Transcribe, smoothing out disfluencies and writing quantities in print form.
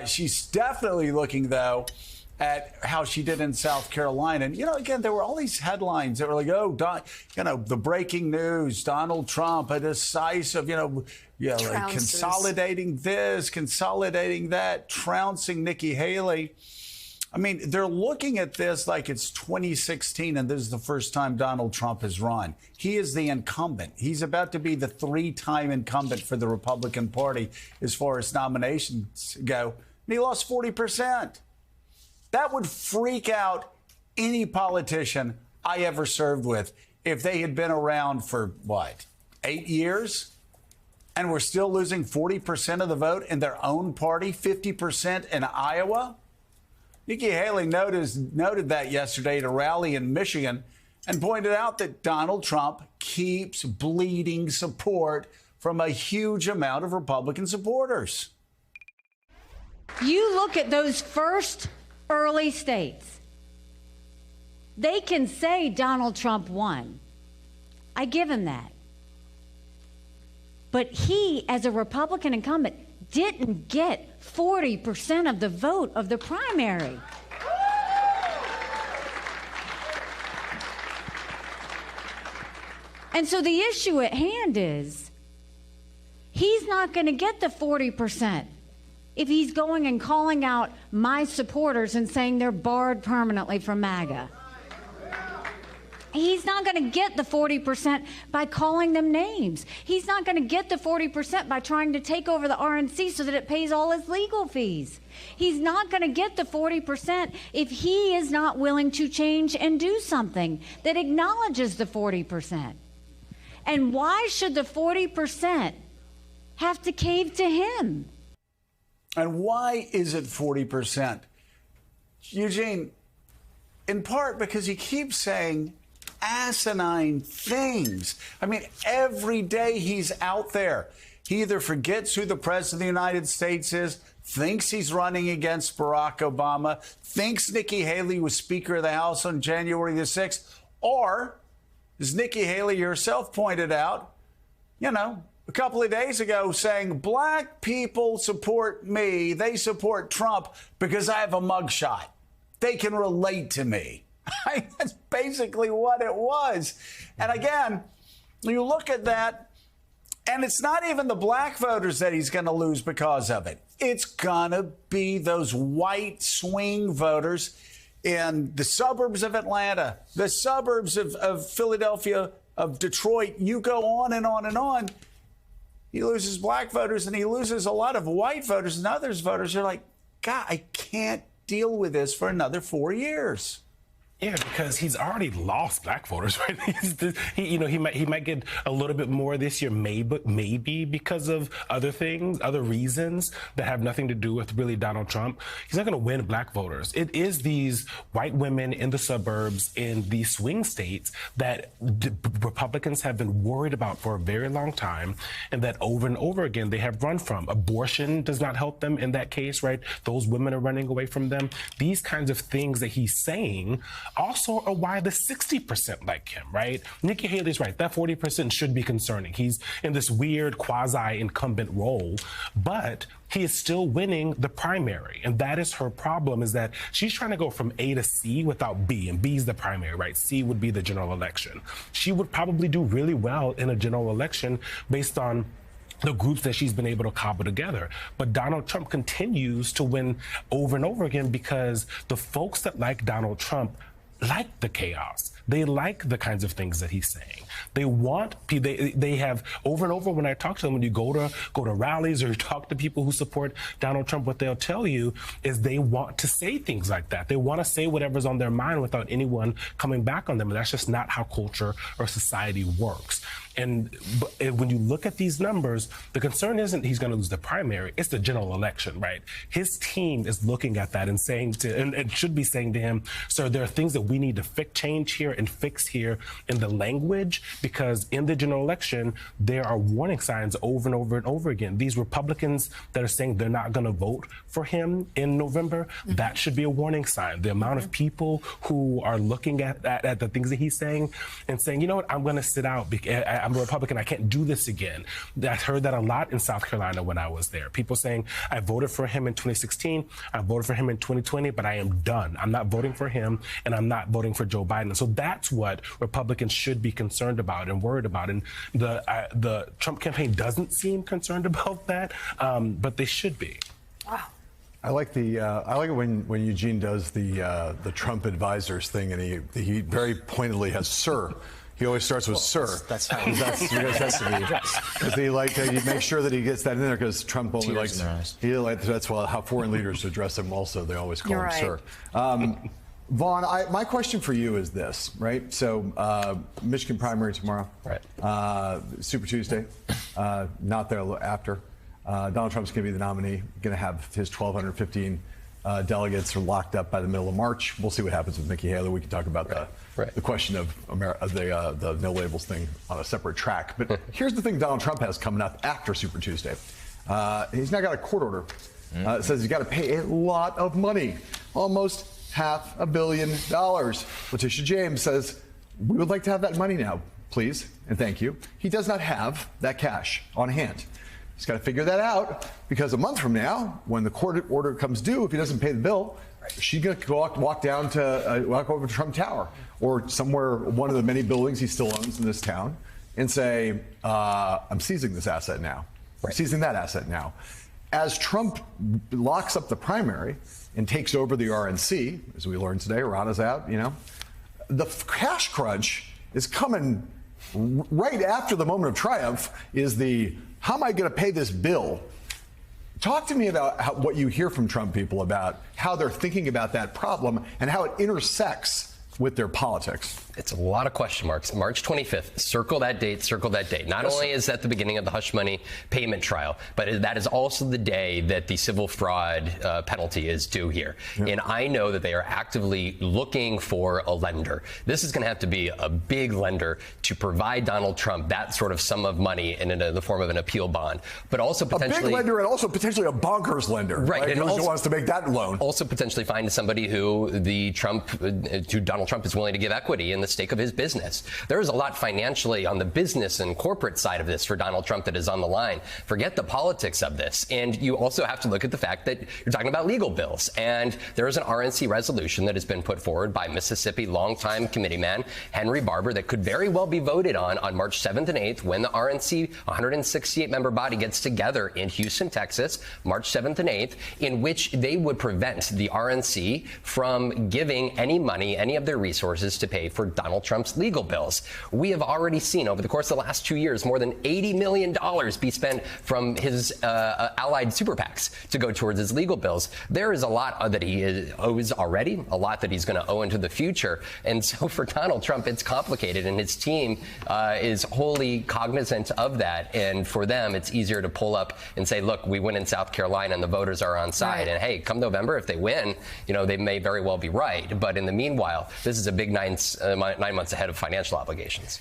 She's definitely looking, though, at how she did in South Carolina. And, again, there were all these headlines that were like, the breaking news, Donald Trump, a decisive, like consolidating this, consolidating that, trouncing Nikki Haley. I mean, they're looking at this like it's 2016, and this is the first time Donald Trump has run. He is the incumbent. He's about to be the 3-time incumbent for the Republican Party as far as nominations go. And he lost 40%. That would freak out any politician I ever served with if they had been around for, 8 years? And were still losing 40% of the vote in their own party, 50% in Iowa? Nikki Haley noted that yesterday at a rally in Michigan and pointed out that Donald Trump keeps bleeding support from a huge amount of Republican supporters. You look at those first early states. They can say Donald Trump won. I give him that. But he, as a Republican incumbent, didn't get 40% of the vote of the primary. And so the issue at hand is he's not going to get the 40% if he's going and calling out my supporters and saying they're barred permanently from MAGA. He's not going to get the 40% by calling them names. He's not going to get the 40% by trying to take over the RNC so that it pays all his legal fees. He's not going to get the 40% if he is not willing to change and do something that acknowledges the 40%. And why should the 40% have to cave to him? And why is it 40%? Eugene, in part because he keeps saying asinine things. I mean, every day he's out there. He either forgets who the president of the United States is, thinks he's running against Barack Obama, thinks Nikki Haley was Speaker of the House on January the 6th, or, as Nikki Haley herself pointed out, a couple of days ago saying, black people support me, they support Trump because I have a mugshot. They can relate to me. That's basically what it was. And again, you look at that, and it's not even the black voters that he's going to lose because of it. It's going to be those white swing voters in the suburbs of Atlanta, the suburbs of Philadelphia, of Detroit. You go on and on and on. He loses black voters, and he loses a lot of white voters, and others voters are like, God, I can't deal with this for another 4 years. Yeah, because he's already lost black voters, right? He might get a little bit more this year, maybe because of other things, other reasons that have nothing to do with really Donald Trump. He's not going to win black voters. It is these white women in the suburbs in these swing states that Republicans have been worried about for a very long time, and that over and over again they have run from. Abortion does not help them in that case, right? Those women are running away from them. These kinds of things that he's saying also are why the 60% like him, right? Nikki Haley's right. That 40% should be concerning. He's in this weird quasi-incumbent role, but he is still winning the primary. And that is her problem, is that she's trying to go from A to C without B, and B is the primary, right? C would be the general election. She would probably do really well in a general election based on the groups that she's been able to cobble together. But Donald Trump continues to win over and over again because the folks that like Donald Trump like the chaos. They like the kinds of things that he's saying. They want, they have over and over when I talk to them, when you go to rallies or you talk to people who support Donald Trump, what they'll tell you is they want to say things like that. They want to say whatever's on their mind without anyone coming back on them. And that's just not how culture or society works. And when you look at these numbers, the concern isn't he's going to lose the primary, it's the general election, right? His team is looking at that and saying and should be saying to him, sir, there are things that we need to change here and fix here in the language, because in the general election, there are warning signs over and over and over again. These Republicans that are saying they're not going to vote for him in November, that should be a warning sign. The amount of people who are looking at the things that he's saying and saying, you know what, I'm going to sit out. I'm a Republican. I can't do this again. I heard that a lot in South Carolina when I was there. People saying, I voted for him in 2016, I voted for him in 2020, but I am done. I'm not voting for him, and I'm not voting for Joe Biden. So that's what Republicans should be concerned about and worried about. And the Trump campaign doesn't seem concerned about that, but they should be. Wow. I like it when Eugene does the Trump advisors thing, and he very pointedly has "sir." He always starts with "sir." That's how because has to be addressed. Because he make sure that he gets that in there, because Trump only likes. That's how foreign leaders address him. Also, they always call him "sir." Vaughn, my question for you is this, right? So, Michigan primary tomorrow, right? Super Tuesday, not there after. Donald Trump's going to be the nominee, going to have his 1,215 delegates are locked up by the middle of March. We'll see what happens with Nikki Haley. We can talk about the question of the no labels thing on a separate track. But here's the thing Donald Trump has coming up after Super Tuesday. He's now got a court order. It says he's got to pay a lot of money, almost $500 million. Letitia James says, we would like to have that money now, please, and thank you. He does not have that cash on hand. He's got to figure that out, because a month from now, when the court order comes due, if he doesn't pay the bill, she's going to walk over to Trump Tower or somewhere, one of the many buildings he still owns in this town, and say, I'm seizing this asset now. I'm seizing that asset now. As Trump locks up the primary and takes over the RNC, as we learned today, Rana's out, the cash crunch is coming right after the moment of triumph. Is the, how am I going to pay this bill? Talk to me about what you hear from Trump people about how they're thinking about that problem and how it intersects with their politics. It's a lot of question marks. March 25th, circle that date, circle that date. Not only is that the beginning of the hush money payment trial, but that is also the day that the civil fraud penalty is due here. And I know that they are actively looking for a lender. This is going to have to be a big lender to provide Donald Trump that sort of sum of money in the form of an appeal bond, but also potentially a big lender and also potentially a bonkers lender. Right. And who wants to make that loan. Also potentially find somebody who Donald Trump is willing to give equity in the stake of his business. There is a lot financially on the business and corporate side of this for Donald Trump that is on the line. Forget the politics of this. And you also have to look at the fact that you're talking about legal bills. And there is an RNC resolution that has been put forward by Mississippi longtime committeeman Henry Barber that could very well be voted on March 7th and 8th when the RNC 168-member body gets together in Houston, Texas, March 7th and 8th, in which they would prevent the RNC from giving any money, any of their resources to pay for Donald Trump's legal bills. We have already seen over the course of the last 2 years more than $80 million be spent from his allied super PACs to go towards his legal bills. There is a lot that he owes already, a lot that he's going to owe into the future. And so for Donald Trump, it's complicated, and his team is wholly cognizant of that. And for them, it's easier to pull up and say, look, we win in South Carolina and the voters are on side. And hey, come November, if they win, they may very well be right. But in the meanwhile, this is a big 9 months ahead of financial obligations.